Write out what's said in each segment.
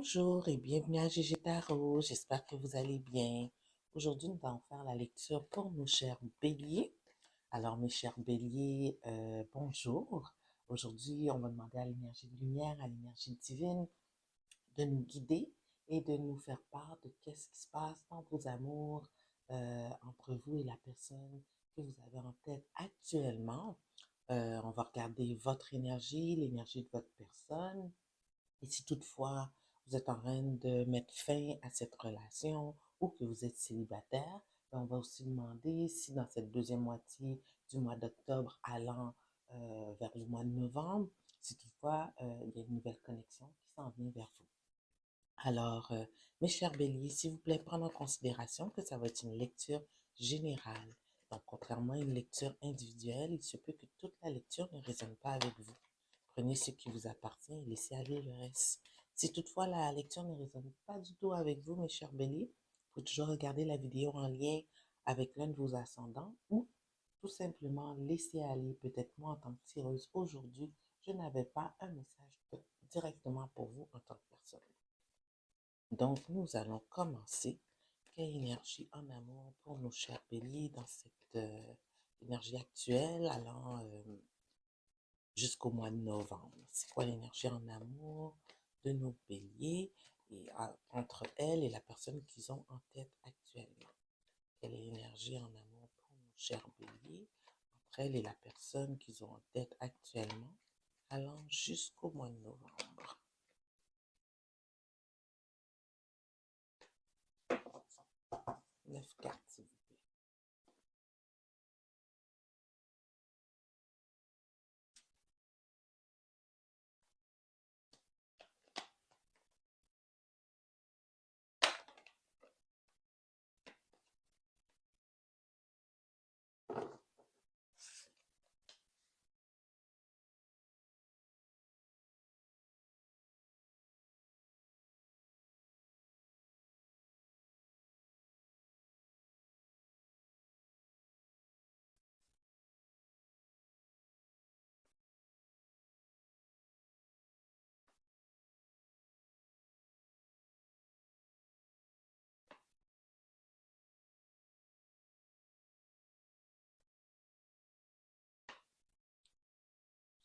Bonjour et bienvenue à GG Tarot. J'espère que vous allez bien. Aujourd'hui, nous allons faire la lecture pour nos chers béliers. Alors, mes chers béliers, bonjour. Aujourd'hui, on va demander à l'énergie de lumière, à l'énergie divine de nous guider et de nous faire part de qu'est-ce qui se passe dans vos amours entre vous et la personne que vous avez en tête actuellement. On va regarder votre énergie, l'énergie de votre personne. Et si toutefois vous êtes en train de mettre fin à cette relation ou que vous êtes célibataire, ben, on va aussi demander si dans cette deuxième moitié du mois d'octobre allant vers le mois de novembre, si toutefois il y a une nouvelle connexion qui s'en vient vers vous. Alors, mes chers béliers, s'il vous plaît, prendre en considération que ça va être une lecture générale. Donc, contrairement à une lecture individuelle, il se peut que toute la lecture ne résonne pas avec vous. Prenez ce qui vous appartient et laissez aller le reste. Si toutefois la lecture ne résonne pas du tout avec vous, mes chers béliers, vous pouvez toujours regarder la vidéo en lien avec l'un de vos ascendants ou tout simplement laisser aller. Peut-être moi, en tant que tireuse aujourd'hui, je n'avais pas un message directement pour vous en tant que personne. Donc, nous allons commencer. Quelle énergie en amour pour nos chers béliers dans cette énergie actuelle allant jusqu'au mois de novembre? C'est quoi l'énergie en amour de nos béliers et entre elles et la personne qu'ils ont en tête actuellement? Quelle est l'énergie en amour pour nos chers béliers entre elles et la personne qu'ils ont en tête actuellement allant jusqu'au mois de novembre? 9 cartes, s'il vous plaît.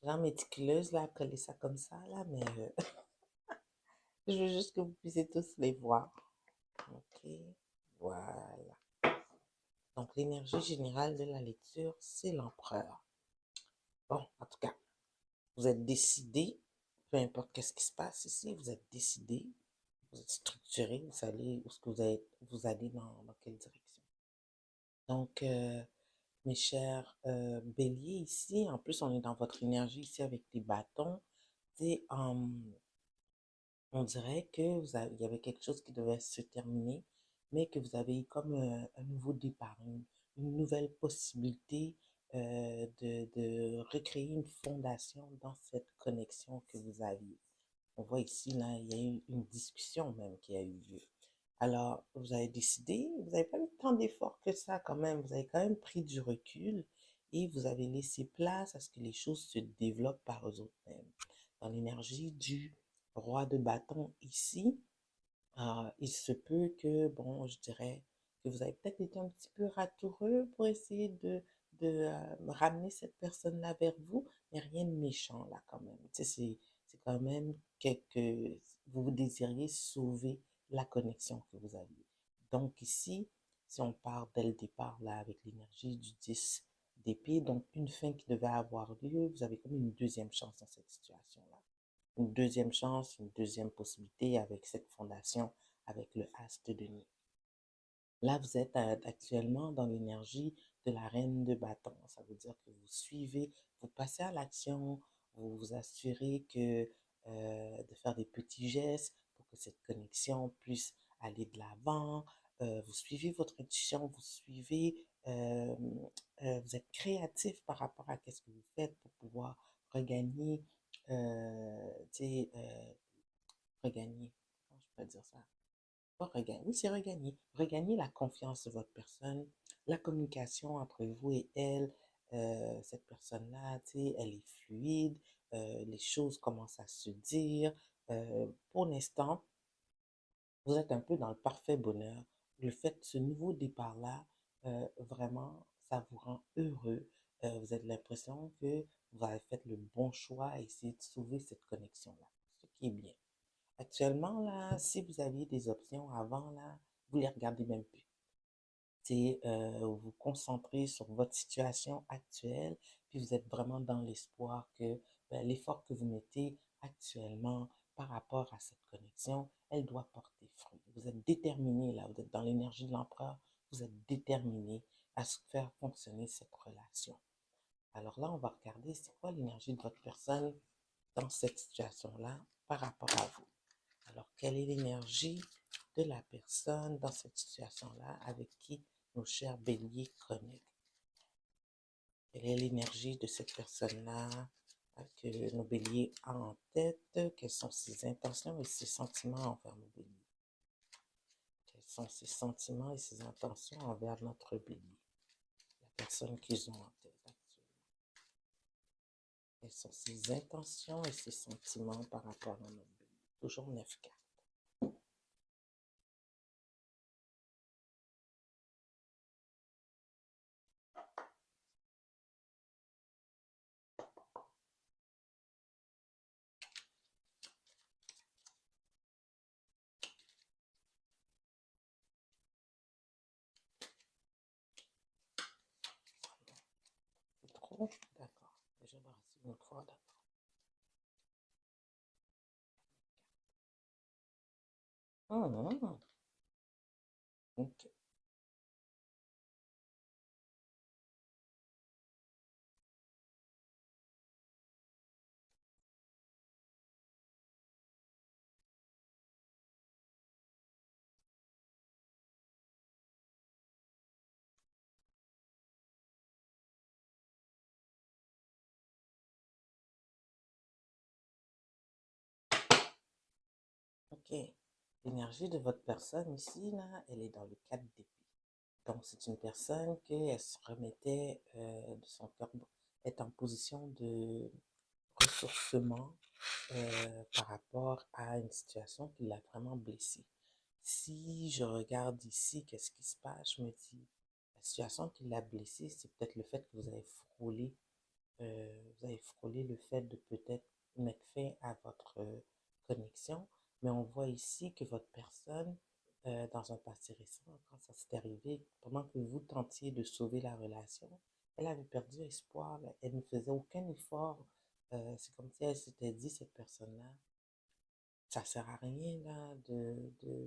Genre méticuleuse, là, à coller ça comme ça, là, mais je veux juste que vous puissiez tous les voir. OK, voilà. Donc, l'énergie générale de la lecture, c'est l'empereur. Bon, en tout cas, vous êtes décidé, peu importe qu'est-ce qui se passe ici, vous êtes décidé, vous êtes structuré, vous savez où est-ce que vous allez dans quelle direction. Donc, mes chers béliers, ici, en plus, on est dans votre énergie ici avec les bâtons. C'est on dirait que il y avait quelque chose qui devait se terminer, mais que vous avez eu comme un nouveau départ, une nouvelle possibilité de recréer une fondation dans cette connexion que vous aviez. On voit ici, là, il y a eu une discussion même qui a eu lieu. Alors, vous avez décidé, vous n'avez pas mis tant d'efforts que ça quand même, vous avez quand même pris du recul et vous avez laissé place à ce que les choses se développent par eux-mêmes. Dans l'énergie du roi de bâton ici, il se peut que, bon, je dirais que vous avez peut-être été un petit peu ratoureux pour essayer de ramener cette personne-là vers vous, mais rien de méchant là quand même. Tu sais, c'est quand même que vous désiriez sauver la connexion que vous aviez. Donc ici, si on part dès le départ là avec l'énergie du 10 d'épée, donc une fin qui devait avoir lieu, vous avez comme une deuxième chance dans cette situation-là, une deuxième chance, une deuxième possibilité avec cette fondation, avec le As de denier. Là, vous êtes actuellement dans l'énergie de la reine de bâton. Ça veut dire que vous suivez, vous passez à l'action, vous vous assurez de faire des petits gestes pour que cette connexion puisse aller de l'avant. Vous suivez votre intuition, vous suivez, vous êtes créatif par rapport à ce que vous faites pour pouvoir regagner, tu sais, regagner, comment je peux dire ça? Pas regagner, oui, c'est regagner. Regagner la confiance de votre personne, la communication entre vous et elle, cette personne-là, tu sais, elle est fluide, les choses commencent à se dire. Pour l'instant, Vous êtes un peu dans le parfait bonheur. Le fait, ce nouveau départ-là, vraiment, ça vous rend heureux. Vous avez l'impression que vous avez fait le bon choix à essayer de sauver cette connexion-là, ce qui est bien. Actuellement, là, si vous aviez des options avant, là, vous les regardez même plus. C'est vous concentrer sur votre situation actuelle, puis vous êtes vraiment dans l'espoir que ben, l'effort que vous mettez actuellement par rapport à cette connexion, elle doit porter fruit. Vous êtes déterminé, là, vous êtes dans l'énergie de l'empereur, vous êtes déterminé à faire fonctionner cette relation. Alors là, on va regarder c'est quoi l'énergie de votre personne dans cette situation-là par rapport à vous. Alors, quelle est l'énergie de la personne dans cette situation-là avec qui nos chers béliers connectent? Quelle est l'énergie de cette personne-là que nos béliers ont en tête? Quelles sont ses intentions et ses sentiments envers nos béliers? Quels sont ses sentiments et ses intentions envers notre bélier? La personne qu'ils ont en tête actuellement. Quelles sont ses intentions et ses sentiments par rapport à notre bélier? Toujours 9 cartes. C'est trop? D'accord. Déjà, on va rester une autre fois, d'accord. Ah, ok. Ok. L'énergie de votre personne ici, là, elle est dans le 4 d'épée. Donc, c'est une personne qui, elle se remettait de son cœur, est en position de ressourcement par rapport à une situation qui l'a vraiment blessée. Si je regarde ici, qu'est-ce qui se passe, je me dis, la situation qui l'a blessée, c'est peut-être le fait que vous avez frôlé le fait de peut-être mettre fin à votre connexion, mais on voit ici que votre personne, dans un passé récent, quand ça s'est arrivé, pendant que vous tentiez de sauver la relation, elle avait perdu espoir, là. Elle ne faisait aucun effort. C'est comme si elle s'était dit, cette personne-là, ça sert à rien là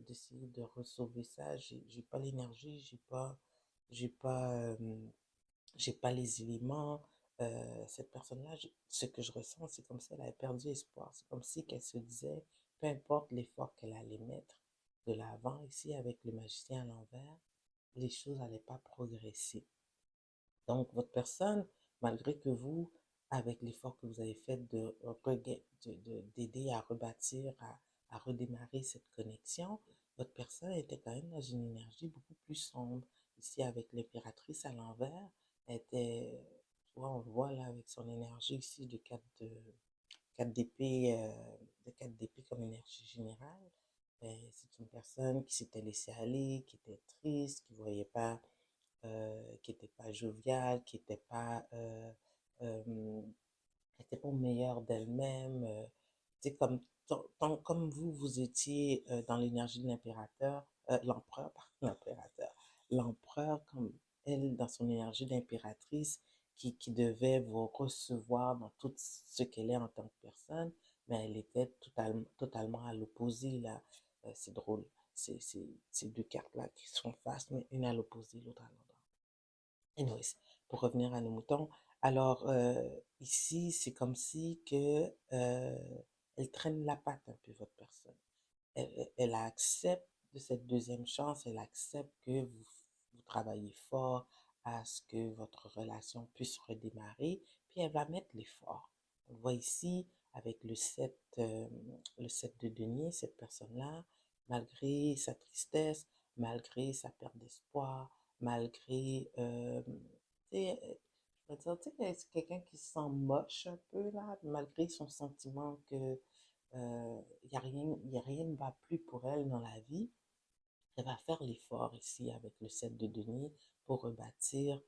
d'essayer de sauver ça. J'ai pas l'énergie, j'ai pas j'ai pas les éléments. Cette personne-là, ce que je ressens, c'est comme si elle avait perdu espoir. C'est comme si qu'elle se disait, peu importe l'effort qu'elle allait mettre de l'avant, ici avec le magicien à l'envers, les choses n'allaient pas progresser. Donc, votre personne, malgré que vous, avec l'effort que vous avez fait d'aider à rebâtir, à redémarrer cette connexion, votre personne était quand même dans une énergie beaucoup plus sombre. Ici, avec l'impératrice à l'envers, elle était, tu vois, on le voit là avec son énergie ici de 4 d'épée, de 4 d'épée comme énergie générale. Ben, c'est une personne qui s'était laissée aller, qui était triste, qui voyait pas qui n'était pas joviale, euh, était pas au meilleur d'elle-même. C'est comme, comme vous, vous étiez dans l'énergie de l'impérateur, l'empereur, pardon, l'impérateur, l'empereur, comme elle, dans son énergie d'impératrice, qui devait vous recevoir dans tout ce qu'elle est en tant que personne, mais elle était totalement à l'opposé, là. C'est drôle. C'est deux cartes-là qui sont face, mais une à l'opposé, l'autre à l'endroit. Anyways, pour revenir à nos moutons, alors ici, c'est comme si que elle traîne la patte un peu, votre personne. Elle accepte de cette deuxième chance, elle accepte que vous travaillez fort à ce que votre relation puisse redémarrer, puis elle va mettre l'effort. On voit ici, avec le 7 de denier, cette personne-là, malgré sa tristesse, malgré sa perte d'espoir, malgré, tu sais, je veux dire, tu sais, c'est quelqu'un qui se sent moche un peu, là, malgré son sentiment que y a rien ne va plus pour elle dans la vie. Elle va faire l'effort ici avec le 7 de denier pour rebâtir,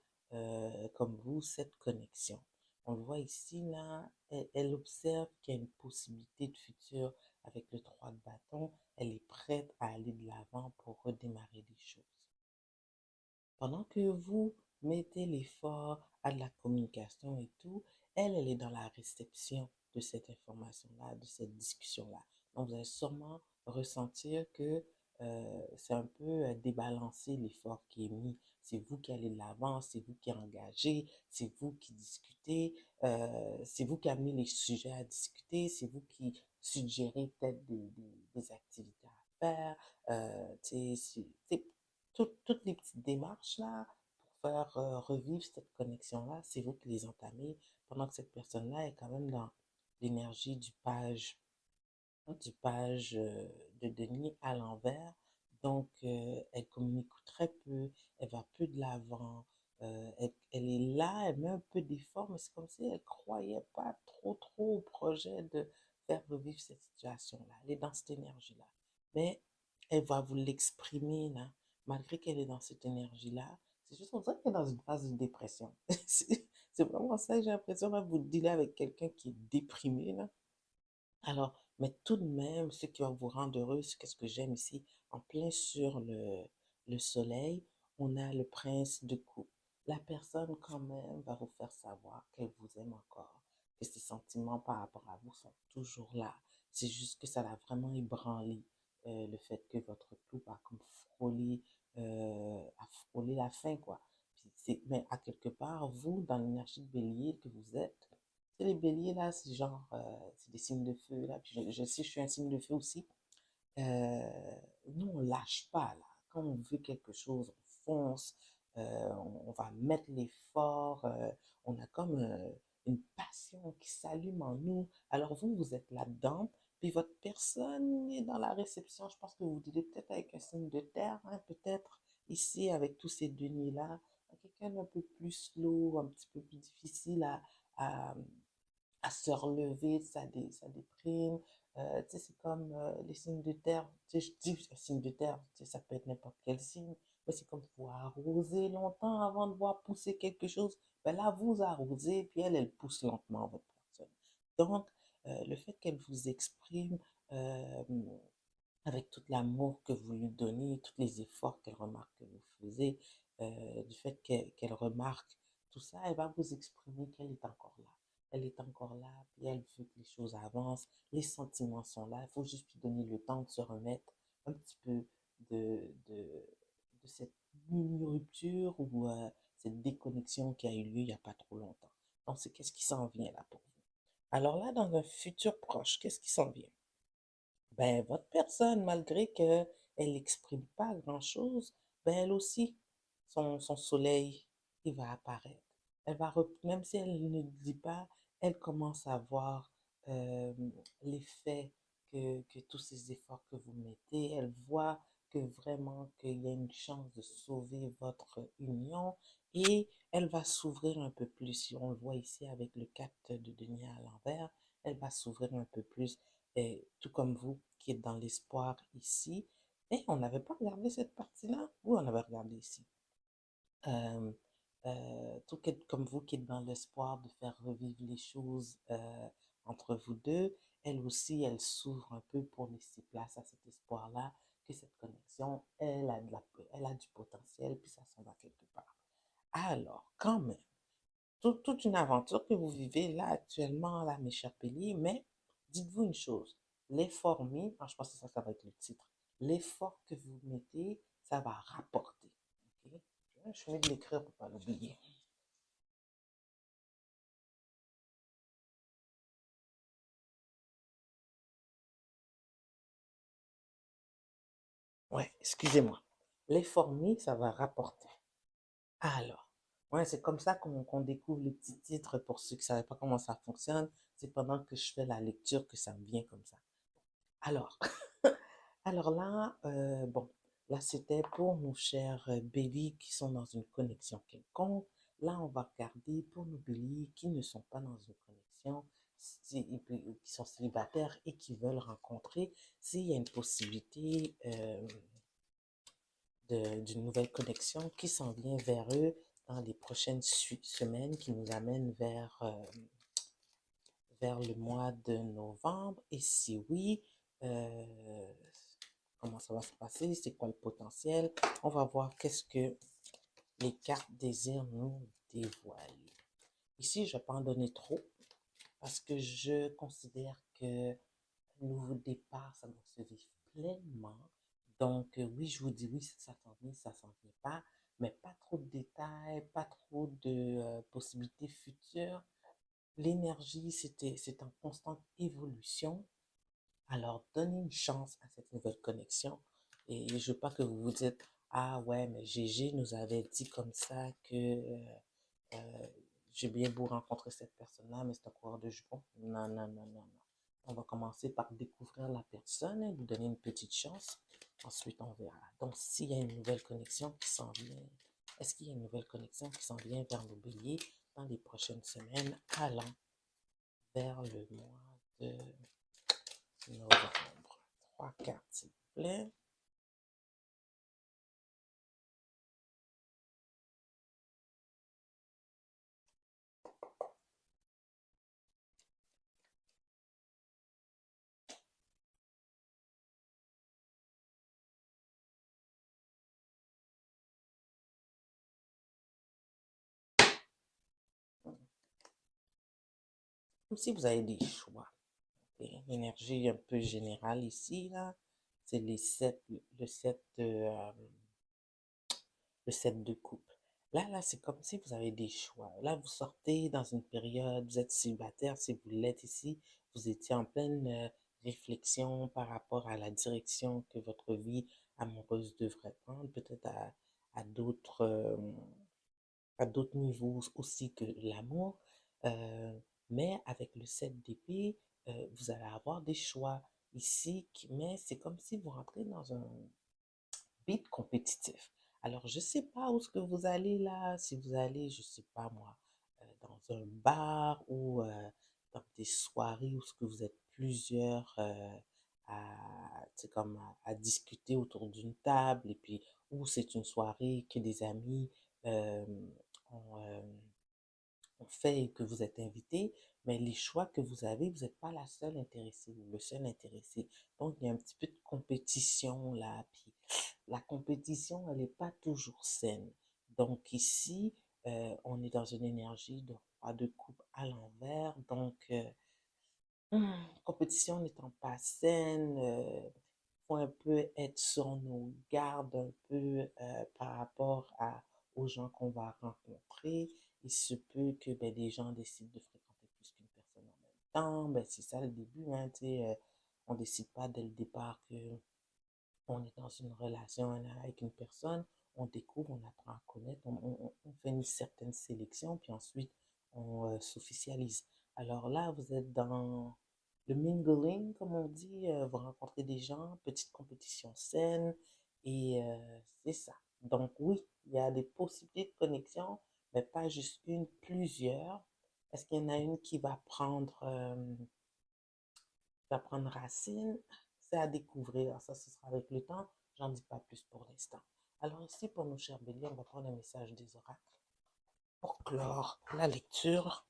comme vous, cette connexion. On le voit ici, là, elle observe qu'il y a une possibilité de futur avec le 3 de bâton. Elle est prête à aller de l'avant pour redémarrer des choses. Pendant que vous mettez l'effort à de la communication et tout, elle est dans la réception de cette information-là, de cette discussion-là. Donc, vous allez sûrement ressentir que c'est un peu débalancé l'effort qui est mis. C'est vous qui allez de l'avant, c'est vous qui engagez, c'est vous qui discutez, c'est vous qui amenez les sujets à discuter, c'est vous qui suggérez peut-être des activités à faire. Toutes les petites démarches là pour faire revivre cette connexion-là, c'est vous qui les entamez pendant que cette personne-là est quand même dans l'énergie du page de denier à l'envers. Donc, elle communique très peu, elle va peu de l'avant, elle est là, elle met un peu d'effort, mais c'est comme si elle croyait pas trop au projet de faire revivre cette situation-là. Elle est dans cette énergie-là. Mais elle va vous l'exprimer, là, malgré qu'elle est dans cette énergie-là. C'est juste, on dirait qu'elle est dans une phase de dépression. C'est vraiment ça, j'ai l'impression, là, vous dealez avec quelqu'un qui est déprimé, là. Alors, mais tout de même, ce qui va vous rendre heureux, c'est qu'est-ce que j'aime ici, en plein sur le soleil, on a le prince de coupe. La personne, quand même, va vous faire savoir qu'elle vous aime encore, que ses sentiments par rapport à vous sont toujours là. C'est juste que ça l'a vraiment ébranlé, le fait que votre couple a comme frôlé la fin, quoi. Mais à quelque part, vous, dans l'énergie de bélier que vous êtes, c'est les béliers, là, c'est genre, c'est des signes de feu, là. Puis je sais, je suis un signe de feu aussi. Euh, Nous, on lâche pas, là. Quand on veut quelque chose, on fonce, on va mettre l'effort, on a comme une passion qui s'allume en nous. Alors vous, vous êtes là-dedans, puis votre personne est dans la réception. Je pense que vous direz peut-être avec un signe de terre, hein, peut-être ici, avec tous ces deniers-là, quelqu'un d'un peu plus slow, un petit peu plus difficile à, à se relever de sa déprime. Tu sais, c'est comme les signes de terre. Tu sais, je dis signe de terre, tu sais, ça peut être n'importe quel signe, mais c'est comme vous arroser longtemps avant de voir pousser quelque chose. Ben là, vous arrosez, puis elle pousse lentement votre personne. Donc, le fait qu'elle vous exprime euh, avec tout l'amour que vous lui donnez, tous les efforts qu'elle remarque que vous faisiez, du fait qu'elle remarque tout ça, elle va vous exprimer qu'elle est encore là. Elle est encore là, puis elle veut que les choses avancent, les sentiments sont là, il faut juste lui donner le temps de se remettre un petit peu de, de, de cette mini-rupture ou cette déconnexion qui a eu lieu il n'y a pas trop longtemps. Donc, c'est qu'est-ce qui s'en vient là pour vous? Alors là, dans un futur proche, qu'est-ce qui s'en vient? Ben, votre personne, malgré qu'elle n'exprime pas grand-chose, ben, elle aussi, son soleil, il va apparaître. Même si elle ne dit pas, elle commence à voir euh, l'effet que tous ces efforts que vous mettez. Elle voit que vraiment qu'il y a une chance de sauver votre union et elle va s'ouvrir un peu plus. Si on le voit ici avec le 4 de denier à l'envers, elle va s'ouvrir un peu plus et tout comme vous qui êtes dans l'espoir ici. Et on n'avait pas regardé cette partie-là? Oui, on avait regardé ici. Euh, comme vous qui êtes dans l'espoir de faire revivre les choses entre vous deux, elle aussi, elle s'ouvre un peu pour laisser place à cet espoir-là, que cette connexion, elle a du potentiel, puis ça s'en va quelque part. Alors, quand même, toute une aventure que vous vivez là actuellement, là, mes chers béliers, mais dites-vous une chose, l'effort mis, je pense que ça va être le titre, l'effort que vous mettez, ça va rapporter. Ok? Je vais de l'écrire pour ne pas l'oublier. Ouais, excusez-moi. L'effort mis, ça va rapporter. Alors, ouais, c'est comme ça qu'on découvre les petits titres pour ceux qui ne savaient pas comment ça fonctionne. C'est pendant que je fais la lecture que ça me vient comme ça. Alors, alors là, bon, là c'était pour nos chers béliers qui sont dans une connexion quelconque. Là, on va regarder pour nos béliers qui ne sont pas dans une connexion. qui sont célibataires et qui veulent rencontrer, s'il y a une possibilité d'une nouvelle connexion qui s'en vient vers eux dans les prochaines semaines, qui nous amène vers le mois de novembre. Et si oui, euh, comment ça va se passer, c'est quoi le potentiel. On va voir qu'est-ce que les cartes désirent nous dévoiler. Ici, je ne vais pas en donner trop parce que je considère que un nouveau départ, ça doit se vivre pleinement. Donc, oui, je vous dis oui, ça s'en vient, ça s'en vient pas, mais pas trop de détails, pas trop de possibilités futures. L'énergie, c'est en constante évolution. Alors, donnez une chance à cette nouvelle connexion. Et je veux pas que vous vous dites, ah ouais, mais Gégé nous avait dit comme ça que euh, j'ai bien beau rencontrer cette personne-là, mais c'est un coureur de jupon. Non, non, non, non, non. On va commencer par découvrir la personne et lui donner une petite chance. Ensuite, on verra. Donc, s'il y a une nouvelle connexion qui s'en vient, est-ce qu'il y a une nouvelle connexion qui s'en vient vers le bélier dans les prochaines semaines, allant vers le mois de novembre? Trois cartes, s'il vous plaît. Comme si vous avez des choix. L'énergie un peu générale ici, là, c'est le 7 le 7 de coupe. Là, c'est comme si vous avez des choix. Là, vous sortez dans une période, vous êtes célibataire, si vous l'êtes ici, vous étiez en pleine réflexion par rapport à la direction que votre vie amoureuse devrait prendre, peut-être à d'autres à d'autres niveaux aussi que l'amour. Euh, mais avec le 7 d'épée, vous allez avoir des choix ici, mais c'est comme si vous rentrez dans un beat compétitif. Alors, je ne sais pas où est-ce que vous allez là, si vous allez, je ne sais pas moi, dans un bar ou dans des soirées où ce que vous êtes plusieurs comme à discuter autour d'une table et puis où c'est une soirée que des amis euh, ont, ont fait et que vous êtes invité, mais les choix que vous avez, vous n'êtes pas la seule intéressée ou le seul intéressé. Donc, il y a un petit peu de compétition là, puis la compétition, elle n'est pas toujours saine. Donc ici, on est dans une énergie de roi de coupe à l'envers. Donc, compétition n'étant pas saine, faut un peu être sur nos gardes un peu par rapport aux gens qu'on va rencontrer. Il se peut que ben, des gens décident de fréquenter plus qu'une personne en même temps. Ben, c'est ça le début, hein, on ne décide pas dès le départ que on est dans une relation avec une personne, on découvre, on apprend à connaître, on fait une certaine sélection, puis ensuite on s'officialise. Alors là, vous êtes dans le mingling, comme on dit, vous rencontrez des gens, petite compétition saine, et c'est ça. Donc oui, il y a des possibilités de connexion, mais pas juste une, plusieurs. Est-ce qu'il y en a une qui va prendre racine? C'est à découvrir. Ça, ce sera avec le temps. J'en dis pas plus pour l'instant. Alors ici, pour nos chers béliers, on va prendre un message des oracles pour clore la lecture.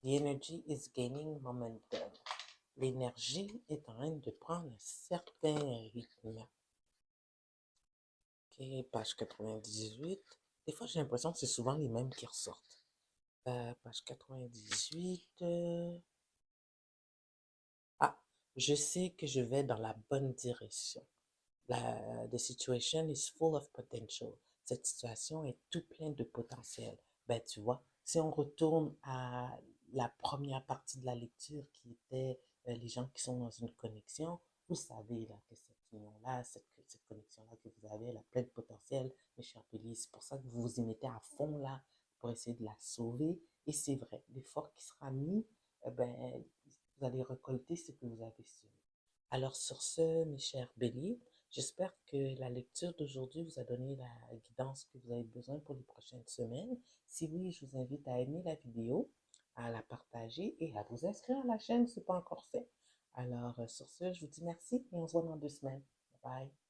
The energy is gaining momentum. L'énergie est en train de prendre un certain rythme. Ok, page 98. Des fois, j'ai l'impression que c'est souvent les mêmes qui ressortent. Page 98. Ah, je sais que je vais dans la bonne direction. The situation is full of potential. Cette situation est tout plein de potentiel. Ben, tu vois, si on retourne à la première partie de la lecture qui était les gens qui sont dans une connexion, vous savez là, que cette union-là, cette connexion-là que vous avez, elle a plein de potentiel, mes chers béliers. C'est pour ça que vous vous y mettez à fond là pour essayer de la sauver. Et c'est vrai, l'effort qui sera mis, ben, vous allez récolter ce que vous avez semé. Alors sur ce, mes chers béliers, j'espère que la lecture d'aujourd'hui vous a donné la guidance que vous avez besoin pour les prochaines semaines. Si oui, je vous invite à aimer la vidéo, à la partager et à vous inscrire à la chaîne si ce n'est pas encore fait. Alors sur ce, je vous dis merci et on se voit dans 2 semaines. Bye bye.